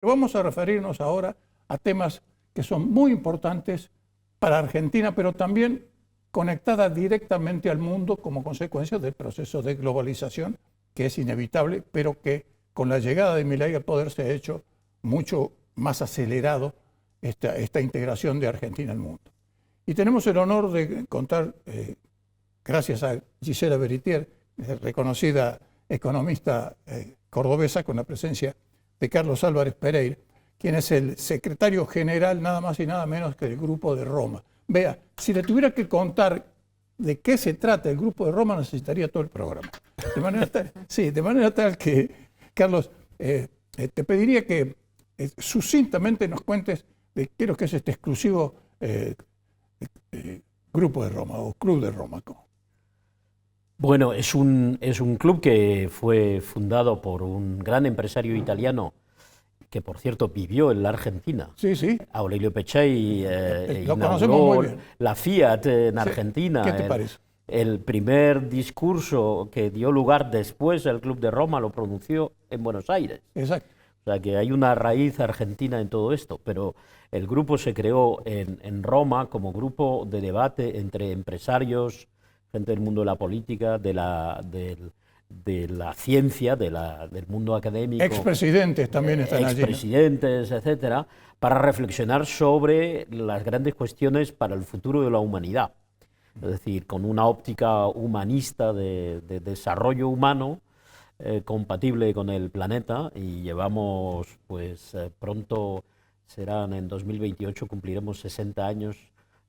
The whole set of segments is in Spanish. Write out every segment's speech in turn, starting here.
Vamos a referirnos ahora a temas que son muy importantes para Argentina, pero también conectada directamente al mundo como consecuencia del proceso de globalización, que es inevitable, pero que con la llegada de Milei al poder se ha hecho mucho más acelerado esta integración de Argentina al mundo. Y tenemos el honor de contar, gracias a Gisela Beritier, reconocida economista cordobesa, con la presencia de Carlos Álvarez Pereira, quien es el secretario general nada más y nada menos que del Grupo de Roma. Vea, si le tuviera que contar de qué se trata el Grupo de Roma, necesitaría todo el programa. De manera tal que, Carlos, te pediría que sucintamente nos cuentes de qué es lo que es este exclusivo Grupo de Roma o Club de Roma. Bueno, es un club que fue fundado por un gran empresario italiano que, por cierto, vivió en la Argentina. Sí, sí. Aurelio Peccei lo conocemos muy bien. la Fiat en Argentina. ¿Qué te parece? El primer discurso que dio lugar después del Club de Roma lo pronunció en Buenos Aires. Exacto. O sea que hay una raíz argentina en todo esto, pero el grupo se creó en Roma como grupo de debate entre empresarios, gente del mundo de la política, de la ciencia, del mundo académico. Expresidentes también están allí, ¿no? Expresidentes, etcétera, para reflexionar sobre las grandes cuestiones para el futuro de la humanidad. Es decir, con una óptica humanista de desarrollo humano compatible con el planeta, y llevamos, pues pronto serán en 2028, cumpliremos 60 años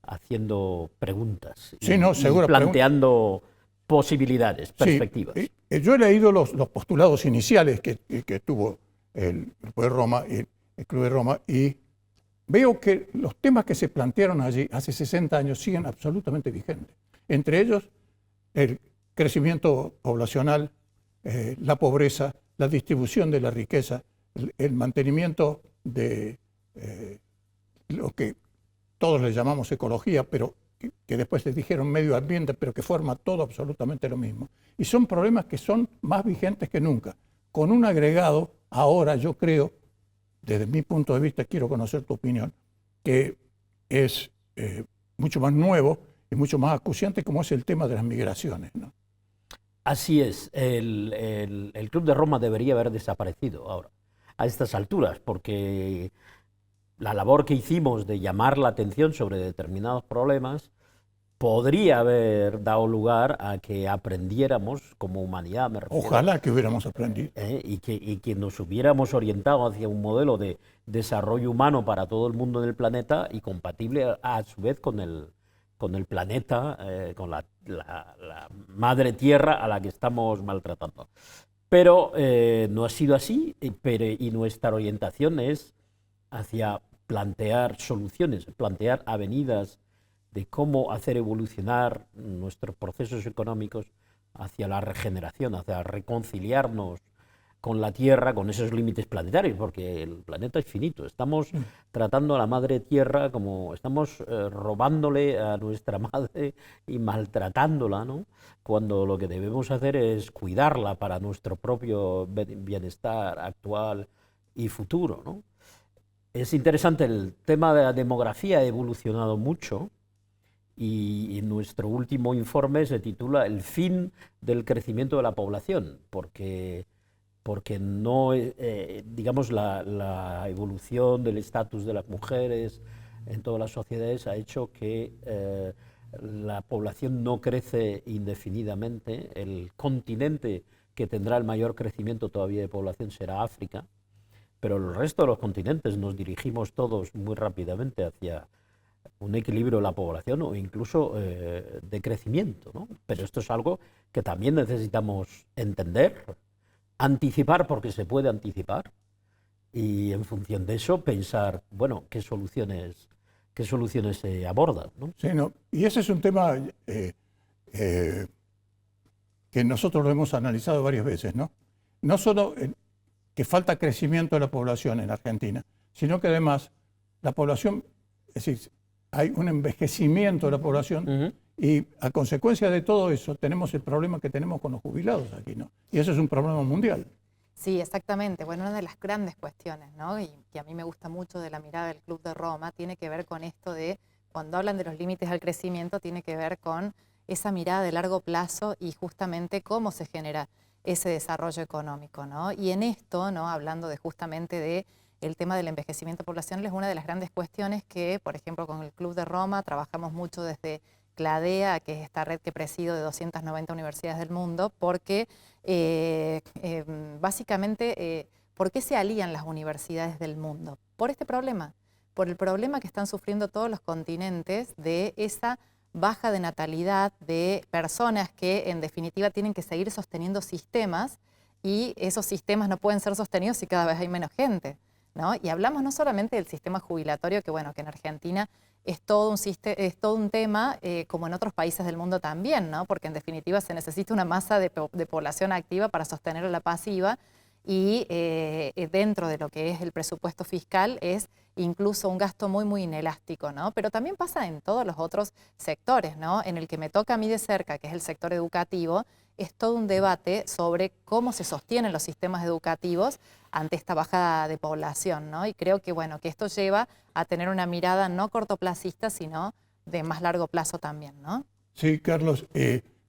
haciendo preguntas y planteando posibilidades, perspectivas. Sí, yo he leído los postulados iniciales que tuvo el Grupo de Roma, el Club de Roma, y veo que los temas que se plantearon allí hace 60 años siguen absolutamente vigentes. Entre ellos, el crecimiento poblacional, la pobreza, la distribución de la riqueza, el mantenimiento de lo que todos le llamamos ecología, pero que después les dijeron medio ambiente, pero que forma todo absolutamente lo mismo. Y son problemas que son más vigentes que nunca. Con un agregado, ahora yo creo, desde mi punto de vista, quiero conocer tu opinión, que es mucho más nuevo y mucho más acuciante, como es el tema de las migraciones, ¿no? Así es, el Club de Roma debería haber desaparecido ahora, a estas alturas, porque la labor que hicimos de llamar la atención sobre determinados problemas podría haber dado lugar a que aprendiéramos como humanidad, me refiero. Ojalá que hubiéramos aprendido. Y que nos hubiéramos orientado hacia un modelo de desarrollo humano para todo el mundo del planeta y compatible a su vez con el planeta, con la madre tierra a la que estamos maltratando. Pero no ha sido así, y nuestra orientación es hacia plantear soluciones, plantear avenidas de cómo hacer evolucionar nuestros procesos económicos hacia la regeneración, hacia reconciliarnos con la Tierra, con esos límites planetarios, porque el planeta es finito. Estamos tratando a la madre Tierra como estamos robándole a nuestra madre y maltratándola, ¿no? Cuando lo que debemos hacer es cuidarla para nuestro propio bienestar actual y futuro, ¿no? Es interesante, el tema de la demografía ha evolucionado mucho, y nuestro último informe se titula El fin del crecimiento de la población, porque no, digamos, la evolución del estatus de las mujeres en todas las sociedades ha hecho que la población no crece indefinidamente. El continente que tendrá el mayor crecimiento todavía de población será África, pero el resto de los continentes nos dirigimos todos muy rápidamente hacia un equilibrio de la población o incluso de crecimiento, ¿no? Pero esto es algo que también necesitamos entender, anticipar porque se puede anticipar, y en función de eso pensar, bueno, qué soluciones se abordan, ¿no? Sí, no. Y ese es un tema que nosotros lo hemos analizado varias veces, ¿no? No solo que falta crecimiento de la población en Argentina, sino que además la población, es decir, hay un envejecimiento de la población, y a consecuencia de todo eso tenemos el problema que tenemos con los jubilados aquí, ¿no? Y eso es un problema mundial. Sí, exactamente. Bueno, una de las grandes cuestiones, ¿no? Y que a mí me gusta mucho de la mirada del Club de Roma, tiene que ver con esto de, cuando hablan de los límites al crecimiento, tiene que ver con esa mirada de largo plazo y justamente cómo se genera ese desarrollo económico, ¿no? Y en esto, ¿no? Hablando de justamente de el tema del envejecimiento poblacional, es una de las grandes cuestiones que, por ejemplo, con el Club de Roma trabajamos mucho desde CLADEA, que es esta red que presido de 290 universidades del mundo, porque básicamente, ¿por qué se alían las universidades del mundo? Por este problema, por el problema que están sufriendo todos los continentes de esa baja de natalidad de personas que en definitiva tienen que seguir sosteniendo sistemas y esos sistemas no pueden ser sostenidos si cada vez hay menos gente, ¿no? Y hablamos no solamente del sistema jubilatorio, que bueno, que en Argentina es todo un tema, como en otros países del mundo también, ¿no? Porque en definitiva se necesita una masa de población activa para sostener a la pasiva y dentro de lo que es el presupuesto fiscal es incluso un gasto muy, muy inelástico, ¿no? Pero también pasa en todos los otros sectores, ¿no? En el que me toca a mí de cerca, que es el sector educativo, es todo un debate sobre cómo se sostienen los sistemas educativos ante esta bajada de población, ¿no? Y creo que, bueno, que esto lleva a tener una mirada no cortoplacista, sino de más largo plazo también, ¿no? Sí, Carlos,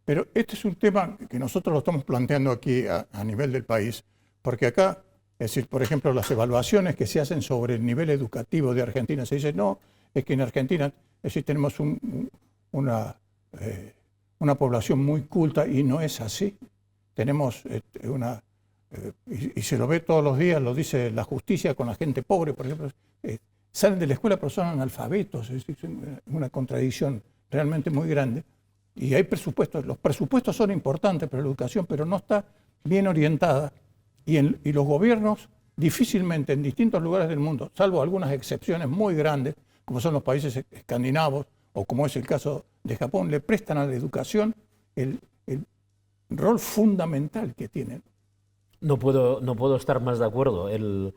pero este es un tema que nosotros lo estamos planteando aquí a nivel del país, porque acá, es decir, por ejemplo, las evaluaciones que se hacen sobre el nivel educativo de Argentina, se dice, no, es que en Argentina, es decir, tenemos una población muy culta y no es así. Tenemos y se lo ve todos los días, lo dice la justicia con la gente pobre, por ejemplo, salen de la escuela pero son analfabetos, es decir, una contradicción realmente muy grande. Y hay presupuestos, los presupuestos son importantes para la educación, pero no está bien orientada. Y los gobiernos difícilmente en distintos lugares del mundo, salvo algunas excepciones muy grandes, como son los países escandinavos o como es el caso de Japón, le prestan a la educación el rol fundamental que tienen. No puedo estar más de acuerdo. El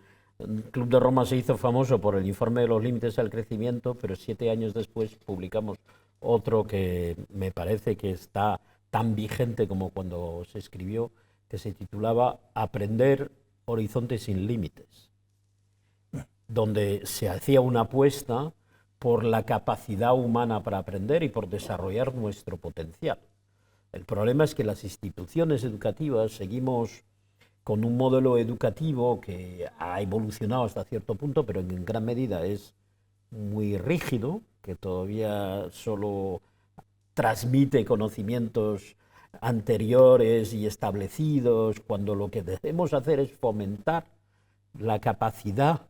Club de Roma se hizo famoso por el informe de los límites al crecimiento, pero 7 años después publicamos otro que me parece que está tan vigente como cuando se escribió, que se titulaba Aprender horizontes sin límites, donde se hacía una apuesta por la capacidad humana para aprender y por desarrollar nuestro potencial. El problema es que las instituciones educativas seguimos con un modelo educativo que ha evolucionado hasta cierto punto, pero en gran medida es muy rígido, que todavía solo transmite conocimientos anteriores y establecidos, cuando lo que debemos hacer es fomentar la capacidad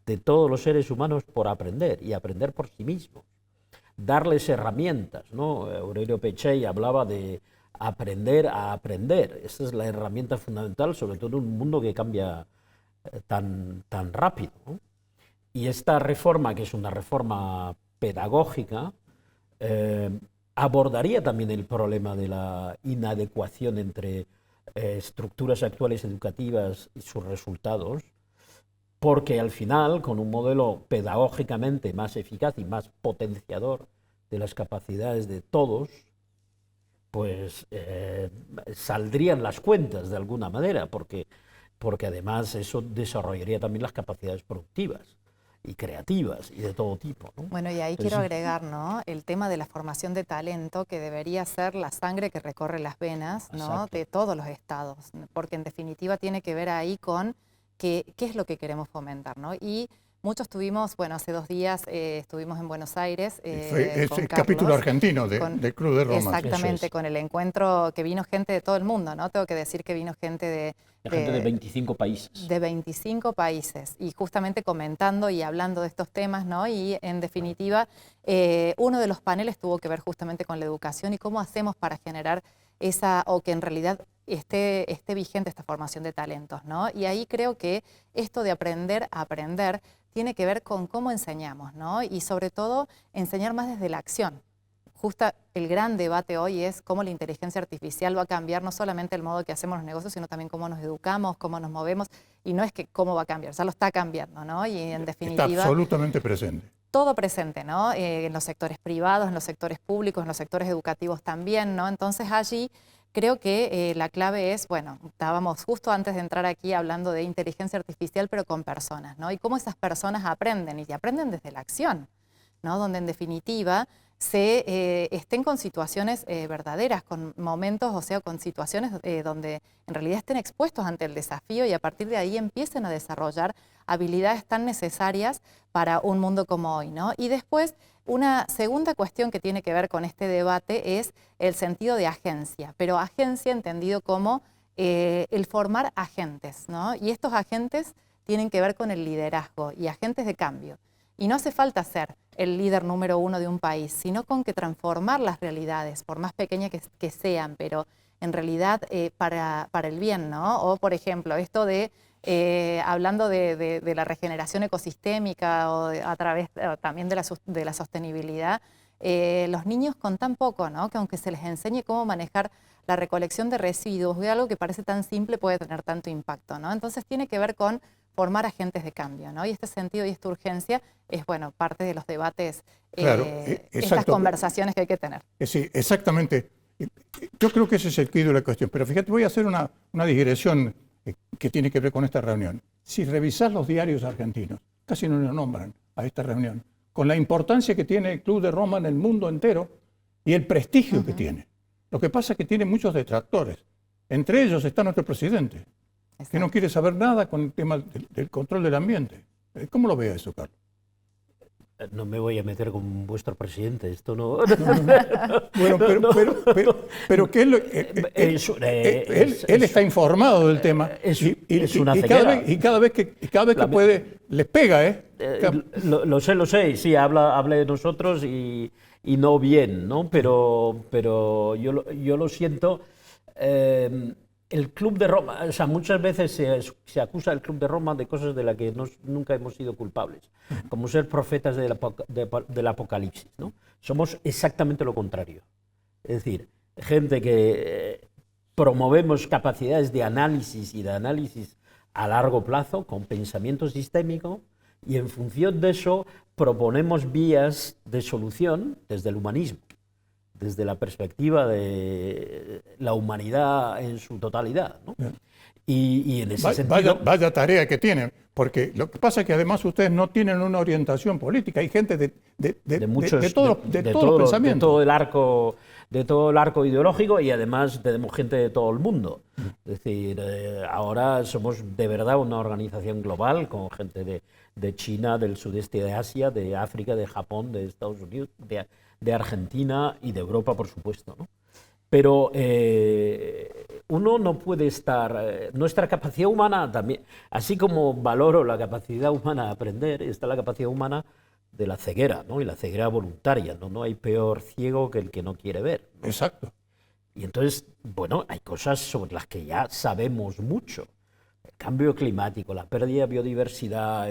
de todos los seres humanos por aprender y aprender por sí mismos. Darles herramientas, ¿no? Aurelio Peccei hablaba de aprender a aprender. Esa es la herramienta fundamental, sobre todo en un mundo que cambia tan rápido, ¿no? Y esta reforma, que es una reforma pedagógica, abordaría también el problema de la inadecuación entre estructuras actuales educativas y sus resultados, porque al final, con un modelo pedagógicamente más eficaz y más potenciador de las capacidades de todos, pues saldrían las cuentas de alguna manera, porque además eso desarrollaría también las capacidades productivas y creativas y de todo tipo, ¿no? Bueno, y ahí Entonces, quiero agregar, ¿no?, el tema de la formación de talento, que debería ser la sangre que recorre las venas, ¿no?, exacto. de todos los estados, porque en definitiva tiene que ver ahí con qué es lo que queremos fomentar, ¿no? Y muchos tuvimos, bueno, hace 2 días estuvimos en Buenos Aires Es con el Carlos, capítulo argentino del Club de Roma. exactamente, es. con el encuentro que vino gente de todo el mundo, ¿no? Tengo que decir que vino gente De gente de 25 países. de 25 países, y justamente comentando y hablando de estos temas, ¿no? Y en definitiva, uno de los paneles tuvo que ver justamente con la educación y cómo hacemos para generar esa, o que en realidad esté vigente esta formación de talentos, ¿no? Y ahí creo que esto de aprender a aprender tiene que ver con cómo enseñamos, ¿no? Y sobre todo enseñar más desde la acción. Justo el gran debate hoy es cómo la inteligencia artificial va a cambiar no solamente el modo que hacemos los negocios, sino también cómo nos educamos, cómo nos movemos, y no es que cómo va a cambiar, ya lo está cambiando, ¿no? Y en definitiva... Está absolutamente presente. Todo presente, ¿no? En los sectores privados, en los sectores públicos, en los sectores educativos también, ¿no? Entonces allí Creo que la clave es, bueno, estábamos justo antes de entrar aquí hablando de inteligencia artificial, pero con personas, ¿no? Y cómo esas personas aprenden, y aprenden desde la acción, ¿no? Donde en definitiva estén con situaciones verdaderas, con momentos, o sea, con situaciones donde en realidad estén expuestos ante el desafío y a partir de ahí empiecen a desarrollar habilidades tan necesarias para un mundo como hoy, ¿no? Y después, una segunda cuestión que tiene que ver con este debate es el sentido de agencia, pero agencia entendido como el formar agentes, ¿no? Y estos agentes tienen que ver con el liderazgo y agentes de cambio. Y no hace falta ser el líder número uno de un país, sino con que transformar las realidades, por más pequeñas que sean, pero en realidad para el bien, ¿no? O, por ejemplo, esto de, hablando de la regeneración ecosistémica o a través también de la sostenibilidad, los niños con tan poco, ¿no? Que aunque se les enseñe cómo manejar la recolección de residuos, de algo que parece tan simple puede tener tanto impacto, ¿no? Entonces tiene que ver con formar agentes de cambio, ¿no? Y este sentido y esta urgencia es, bueno, parte de los debates, claro, estas conversaciones que hay que tener. Sí, exactamente. Yo creo que ese es el quid de la cuestión. Pero fíjate, voy a hacer una digresión que tiene que ver con esta reunión. Si revisás los diarios argentinos, casi no lo nombran a esta reunión, con la importancia que tiene el Club de Roma en el mundo entero y el prestigio que tiene. Lo que pasa es que tiene muchos detractores. Entre ellos está nuestro presidente, que no quiere saber nada con el tema del control del ambiente. ¿Cómo lo ve eso, Carlos? No me voy a meter con vuestro presidente, esto no... Bueno, pero que él está informado del tema es una ceguera. Y cada vez que puede, les pega, ¿eh? Lo sé, sí, habla de nosotros y no bien, ¿no? Pero yo lo siento. El Club de Roma, o sea, muchas veces se acusa al Club de Roma de cosas de las que nunca hemos sido culpables, como ser profetas del apocalipsis, ¿no? Somos exactamente lo contrario. Es decir, gente que promovemos capacidades de análisis y de análisis a largo plazo, con pensamiento sistémico, y en función de eso proponemos vías de solución desde el humanismo, desde la perspectiva de la humanidad en su totalidad, ¿no? Y en ese sentido... Vaya tarea que tienen, porque lo que pasa es que además ustedes no tienen una orientación política, hay gente de todo el arco ideológico y además tenemos gente de todo el mundo. Es decir, ahora somos de verdad una organización global con gente de China, del sudeste de Asia, de África, de Japón, de Estados Unidos, de Argentina y de Europa, por supuesto, ¿no? Pero uno no puede estar... nuestra capacidad humana también, así como valoro la capacidad humana de aprender, está la capacidad humana de la ceguera, ¿no? Y la ceguera voluntaria, ¿no? No hay peor ciego que el que no quiere ver, ¿no? Exacto. Y entonces, bueno, hay cosas sobre las que ya sabemos mucho. El cambio climático, la pérdida de biodiversidad,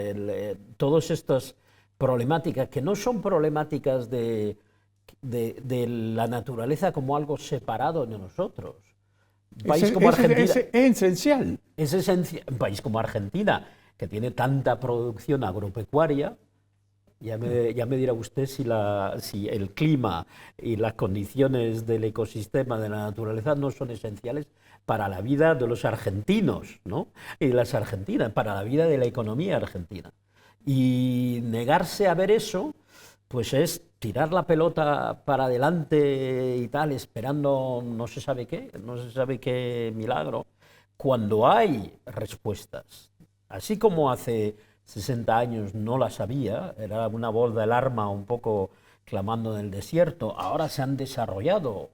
todas estas problemáticas que no son problemáticas de la naturaleza como algo separado de nosotros. Un país como Argentina, es esencial. Es esencial. Un país como Argentina, que tiene tanta producción agropecuaria, ya me dirá usted si el clima y las condiciones del ecosistema de la naturaleza no son esenciales para la vida de los argentinos, ¿no? Y de las argentinas, para la vida de la economía argentina. Y negarse a ver eso, pues es tirar la pelota para adelante y tal, esperando no se sabe qué milagro, cuando hay respuestas. Así como hace 60 años no las había, era una voz de alarma un poco clamando en el desierto, ahora se han desarrollado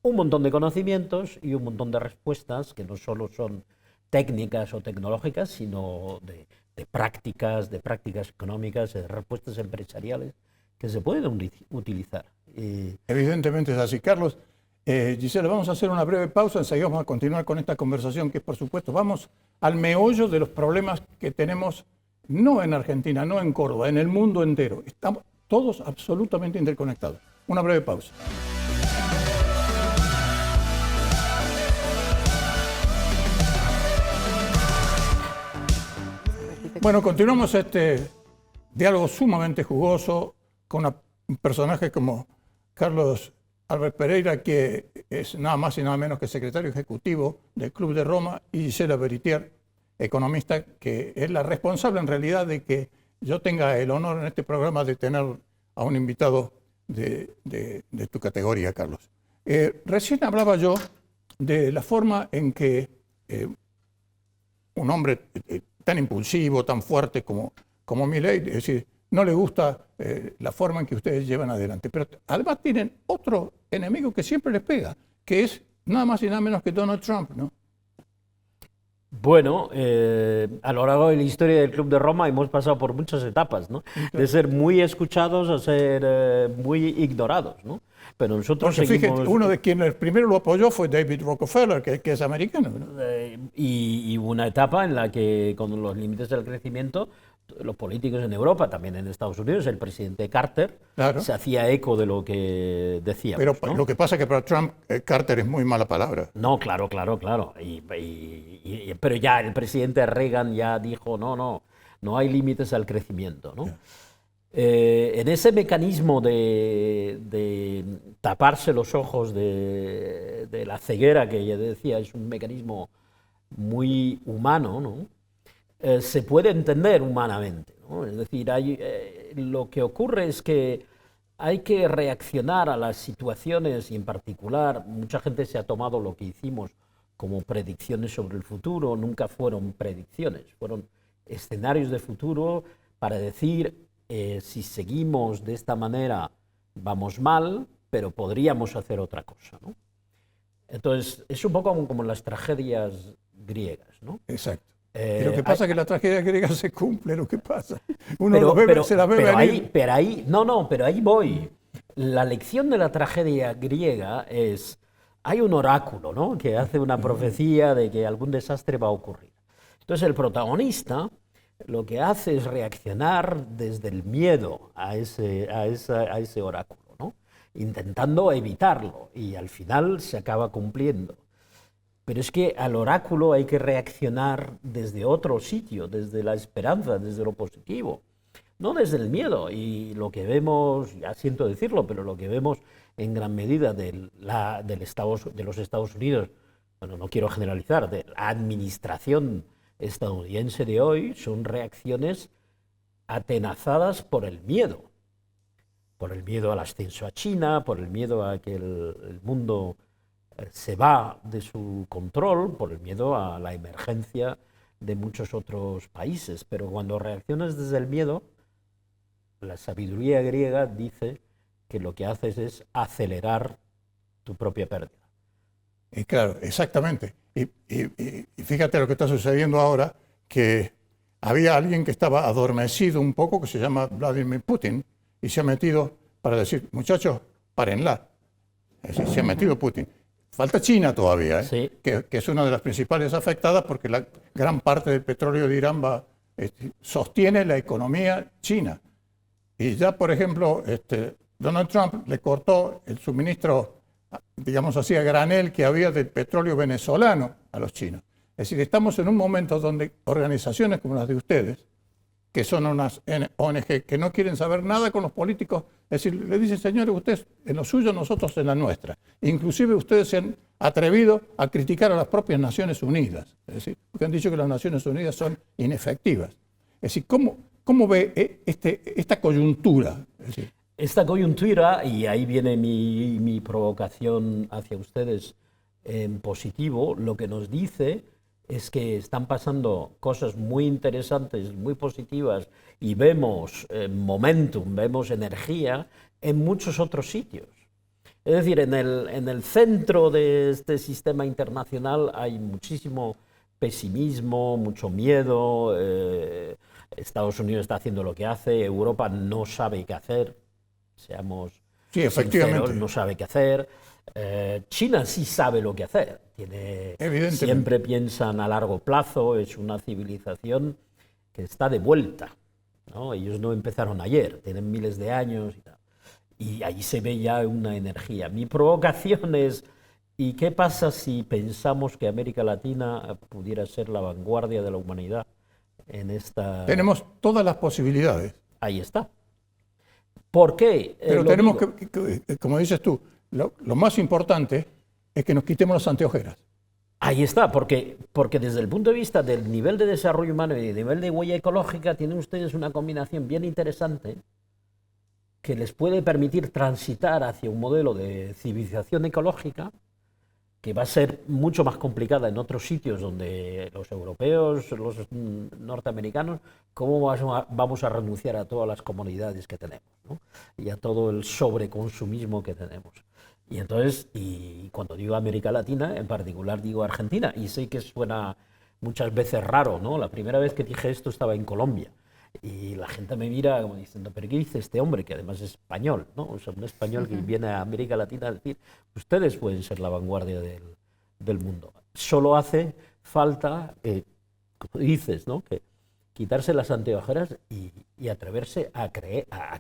un montón de conocimientos y un montón de respuestas que no solo son técnicas o tecnológicas, sino de prácticas económicas, de respuestas empresariales que se pueden utilizar. Evidentemente es así. Carlos, Gisela, vamos a hacer una breve pausa, enseguida vamos a continuar con esta conversación que, por supuesto, vamos al meollo de los problemas que tenemos, no en Argentina, no en Córdoba, en el mundo entero. Estamos todos absolutamente interconectados. Una breve pausa. Bueno, continuamos este diálogo sumamente jugoso con un personaje como Carlos Albert Pereira, que es nada más y nada menos que secretario ejecutivo del Club de Roma, y Gisela Beritier, economista, que es la responsable en realidad de que yo tenga el honor en este programa de tener a un invitado de tu categoría, Carlos. Recién hablaba yo de la forma en que un hombre tan impulsivo, tan fuerte como Milei, es decir, no le gusta la forma en que ustedes llevan adelante. Pero además tienen otro enemigo que siempre les pega, que es nada más y nada menos que Donald Trump, ¿no? Bueno, a lo largo de la historia del Club de Roma hemos pasado por muchas etapas, ¿no? De ser muy escuchados a ser muy ignorados, ¿no? Pero nosotros Porque seguimos... fíjate, uno de quienes primero lo apoyó fue David Rockefeller, que es americano, ¿no? Y hubo una etapa en la que, con los límites del crecimiento, los políticos en Europa, también en Estados Unidos, el presidente Carter, Claro. se hacía eco de lo que decíamos. Pero ¿no? lo que pasa es que para Trump, Carter es muy mala palabra. No, claro. Pero ya el presidente Reagan ya dijo, no hay límites al crecimiento, ¿no? En ese mecanismo de taparse los ojos de la ceguera que ella decía, es un mecanismo muy humano, ¿no? Se puede entender humanamente, ¿no? Es decir, lo que ocurre es que hay que reaccionar a las situaciones y en particular mucha gente se ha tomado lo que hicimos como predicciones sobre el futuro. Nunca fueron predicciones, fueron escenarios de futuro para decir si seguimos de esta manera vamos mal, pero podríamos hacer otra cosa, ¿no? Entonces es un poco como las tragedias griegas, ¿no? Exacto. Y lo que pasa es que la tragedia griega se cumple, lo que pasa. Uno se la ve venir. Pero ahí voy. La lección de la tragedia griega es, hay un oráculo, ¿no? Que hace una profecía de que algún desastre va a ocurrir. Entonces el protagonista lo que hace es reaccionar desde el miedo a ese oráculo, ¿no? Intentando evitarlo, y al final se acaba cumpliendo. Pero es que al oráculo hay que reaccionar desde otro sitio, desde la esperanza, desde lo positivo, no desde el miedo. Y lo que vemos, ya siento decirlo, pero lo que vemos en gran medida de los Estados Unidos, bueno, no quiero generalizar, de la administración estadounidense de hoy, son reacciones atenazadas por el miedo al ascenso a China, por el miedo a que el mundo se va de su control, por el miedo a la emergencia de muchos otros países. Pero cuando reaccionas desde el miedo, la sabiduría griega dice que lo que haces es acelerar tu propia pérdida. Y claro, exactamente. Y fíjate lo que está sucediendo ahora, que había alguien que estaba adormecido un poco, que se llama Vladimir Putin, y se ha metido para decir, muchachos, párenla. Es decir, se ha metido Putin. Falta China todavía, Sí. que es una de las principales afectadas porque la gran parte del petróleo de Irán sostiene la economía china. Y ya, por ejemplo, Donald Trump le cortó el suministro, digamos así, a granel que había del petróleo venezolano a los chinos. Es decir, estamos en un momento donde organizaciones como las de ustedes, que son unas ONG que no quieren saber nada con los políticos, es decir, le dicen, señores, ustedes en lo suyo, nosotros en la nuestra. Inclusive ustedes se han atrevido a criticar a las propias Naciones Unidas, es decir, porque han dicho que las Naciones Unidas son inefectivas. Es decir, ¿cómo ve esta coyuntura? Es decir, Esta coyuntura, y ahí viene mi provocación hacia ustedes en positivo, lo que nos dice es que están pasando cosas muy interesantes, muy positivas, y vemos momentum, vemos energía en muchos otros sitios. Es decir, en el centro de este sistema internacional hay muchísimo pesimismo, mucho miedo. Estados Unidos está haciendo lo que hace, Europa no sabe qué hacer, seamos sinceros, no sabe qué hacer. China sí sabe lo que hacer, siempre piensan a largo plazo, es una civilización que está de vuelta, ¿no? Ellos no empezaron ayer, tienen miles de años y tal. Y ahí se ve ya una energía. Mi provocación es, ¿y qué pasa si pensamos que América Latina pudiera ser la vanguardia de la humanidad en esta... Tenemos todas las posibilidades. Ahí está. ¿Por qué? Pero tenemos que, como dices tú, lo más importante es que nos quitemos las anteojeras. Ahí está, porque desde el punto de vista del nivel de desarrollo humano y del nivel de huella ecológica, tienen ustedes una combinación bien interesante que les puede permitir transitar hacia un modelo de civilización ecológica que va a ser mucho más complicada en otros sitios donde los europeos, los norteamericanos, ¿cómo vamos a renunciar a todas las comodidades que tenemos, ¿no? Y a todo el sobreconsumismo que tenemos? Y entonces, y cuando digo América Latina, en particular digo Argentina, y sé que suena muchas veces raro, ¿no? La primera vez que dije esto estaba en Colombia, y la gente me mira como diciendo, ¿pero qué dice este hombre? Que además es español, ¿no? O sea, un español que viene a América Latina a decir, ustedes pueden ser la vanguardia del mundo. Solo hace falta, como dices, ¿no? Que quitarse las anteojeras y atreverse a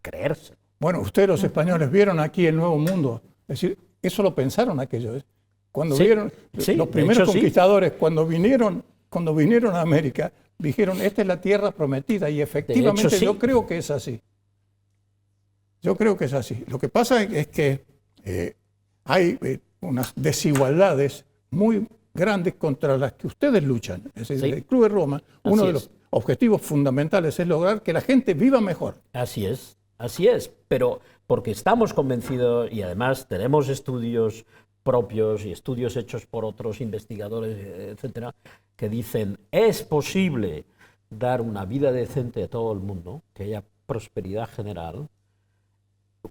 creerse. Bueno, ustedes los españoles vieron aquí el Nuevo Mundo. Es decir, eso lo pensaron aquellos. Cuando Sí, vieron sí, los de primeros hecho, sí. conquistadores, cuando vinieron a América, dijeron, esta es la tierra prometida, y efectivamente sí. yo creo que es así. Yo creo que es así. Lo que pasa es que hay unas desigualdades muy grandes contra las que ustedes luchan. Es decir, Sí. el Club de Roma, uno de los objetivos fundamentales es lograr que la gente viva mejor. Así es, pero porque estamos convencidos y además tenemos estudios propios y estudios hechos por otros investigadores, etcétera, que dicen es posible dar una vida decente a todo el mundo, que haya prosperidad general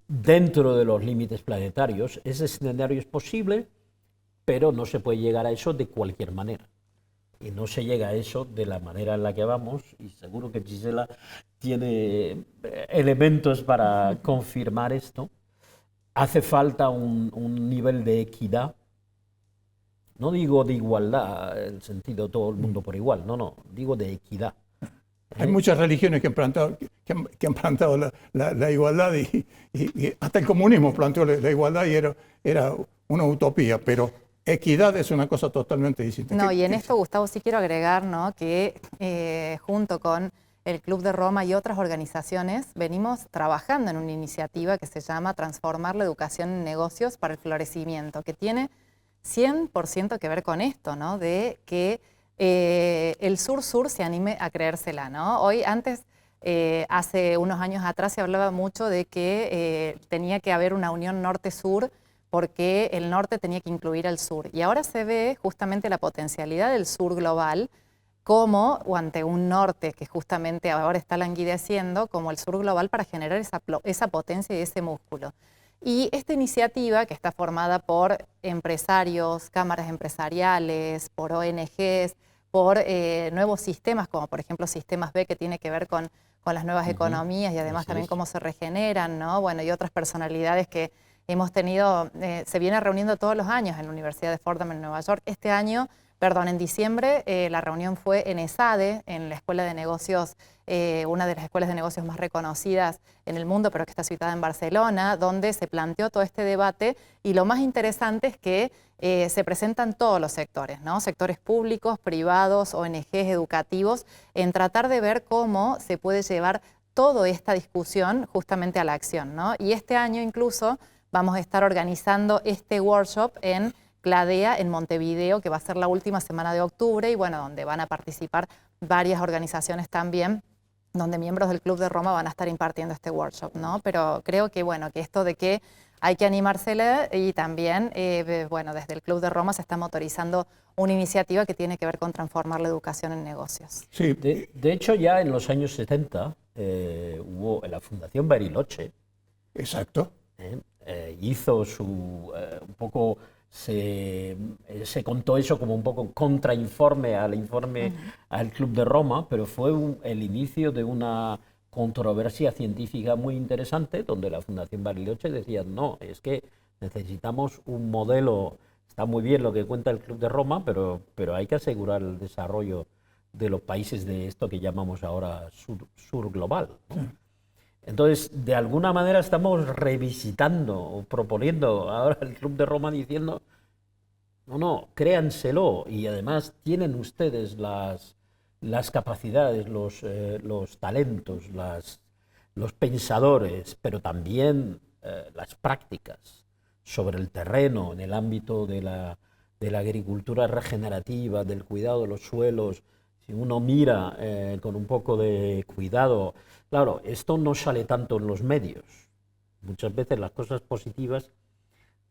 dentro de los límites planetarios. Ese escenario es posible, pero no se puede llegar a eso de cualquier manera. Y no se llega a eso de la manera en la que vamos, y seguro que Gisela tiene elementos para confirmar esto. Hace falta un nivel de equidad, no digo de igualdad, en el sentido de todo el mundo por igual, no, digo de equidad. Hay muchas religiones que han plantado la igualdad y hasta el comunismo planteó la igualdad y era una utopía, pero equidad es una cosa totalmente distinta. No, y en esto, Gustavo, sí quiero agregar, ¿no?, que junto con el Club de Roma y otras organizaciones venimos trabajando en una iniciativa que se llama Transformar la educación en negocios para el florecimiento, que tiene 100% que ver con esto, ¿no?, de que el sur-sur se anime a creérsela, ¿no? Hoy, antes, hace unos años atrás se hablaba mucho de que tenía que haber una unión norte-sur porque el norte tenía que incluir al sur. Y ahora se ve justamente la potencialidad del sur global como, o ante un norte que justamente ahora está languideciendo, como el sur global para generar esa potencia y ese músculo. Y esta iniciativa, que está formada por empresarios, cámaras empresariales, por ONGs, por nuevos sistemas, como por ejemplo Sistemas B, que tiene que ver con las nuevas economías y además también cómo se regeneran, ¿no? Bueno, y otras personalidades que hemos tenido, se viene reuniendo todos los años en la Universidad de Fordham en Nueva York. Este año, en diciembre, la reunión fue en ESADE, en la Escuela de Negocios, una de las escuelas de negocios más reconocidas en el mundo, pero que está situada en Barcelona, donde se planteó todo este debate, y lo más interesante es que se presentan todos los sectores, ¿no? Sectores públicos, privados, ONGs, educativos, en tratar de ver cómo se puede llevar toda esta discusión justamente a la acción, ¿no? Y este año incluso vamos a estar organizando este workshop en Cladea, en Montevideo, que va a ser la última semana de octubre, y bueno, donde van a participar varias organizaciones también, donde miembros del Club de Roma van a estar impartiendo este workshop, ¿no? Pero creo que, bueno, que esto de que hay que animársele, y también, bueno, desde el Club de Roma se está motorizando una iniciativa que tiene que ver con transformar la educación en negocios. Sí. De hecho, ya en los años 70 hubo la Fundación Bariloche. Exacto. Hizo un poco, se contó eso como un poco contrainforme al informe al Club de Roma, pero fue el inicio de una controversia científica muy interesante, donde la Fundación Bariloche decía, no, es que necesitamos un modelo, está muy bien lo que cuenta el Club de Roma, pero hay que asegurar el desarrollo de los países de esto que llamamos ahora sur global, ¿no? Entonces, de alguna manera estamos revisitando o proponiendo ahora el Club de Roma diciendo, no, créanselo, y además tienen ustedes las capacidades, los talentos, los pensadores, pero también las prácticas sobre el terreno, en el ámbito de la agricultura regenerativa, del cuidado de los suelos. Si uno mira con un poco de cuidado, claro, esto no sale tanto en los medios. Muchas veces las cosas positivas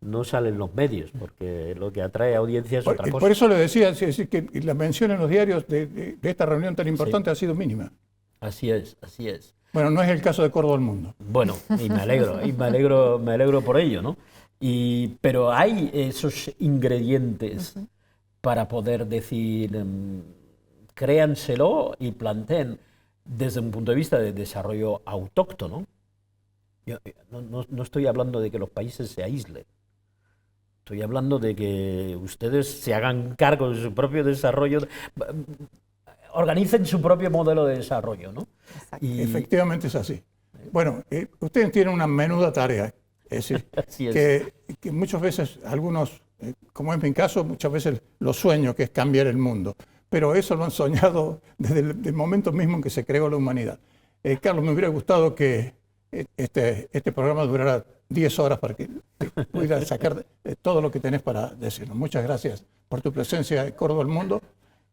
no salen en los medios, porque lo que atrae a audiencia es otra cosa. Por eso le decía, que la mención en los diarios de esta reunión tan importante ha sido mínima. Así es, así es. Bueno, no es el caso de Córdoba al Mundo. Bueno, y me alegro por ello, ¿no? Pero hay esos ingredientes para poder decir, créanselo y planteen desde un punto de vista de desarrollo autóctono. Yo no estoy hablando de que los países se aíslen. Estoy hablando de que ustedes se hagan cargo de su propio desarrollo, organicen su propio modelo de desarrollo, ¿no? Efectivamente es así. Bueno, ustedes tienen una menuda tarea. Es decir, que muchas veces algunos, como es mi caso, muchas veces lo sueño, que es cambiar el mundo. Pero eso lo han soñado desde el momento mismo en que se creó la humanidad. Carlos, me hubiera gustado que este programa durara 10 horas para que pudiera sacar todo lo que tenés para decirnos. Muchas gracias por tu presencia en Córdoba al Mundo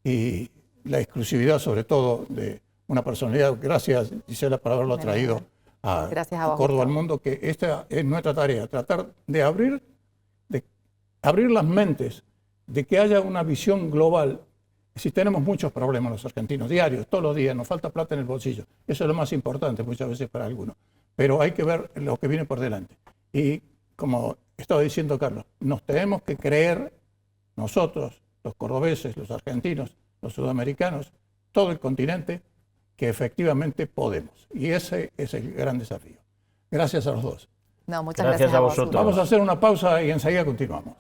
y la exclusividad, sobre todo, de una personalidad. Gracias, Gisela, por haberlo traído a Córdoba al Mundo, que esta es nuestra tarea, tratar de abrir las mentes, de que haya una visión global. Si tenemos muchos problemas los argentinos, diarios, todos los días, nos falta plata en el bolsillo. Eso es lo más importante muchas veces para algunos. Pero hay que ver lo que viene por delante. Y como estaba diciendo Carlos, nos tenemos que creer nosotros, los cordobeses, los argentinos, los sudamericanos, todo el continente, que efectivamente podemos. Y ese es el gran desafío. Gracias a los dos. No, muchas gracias a vosotros. Vamos a hacer una pausa y enseguida continuamos.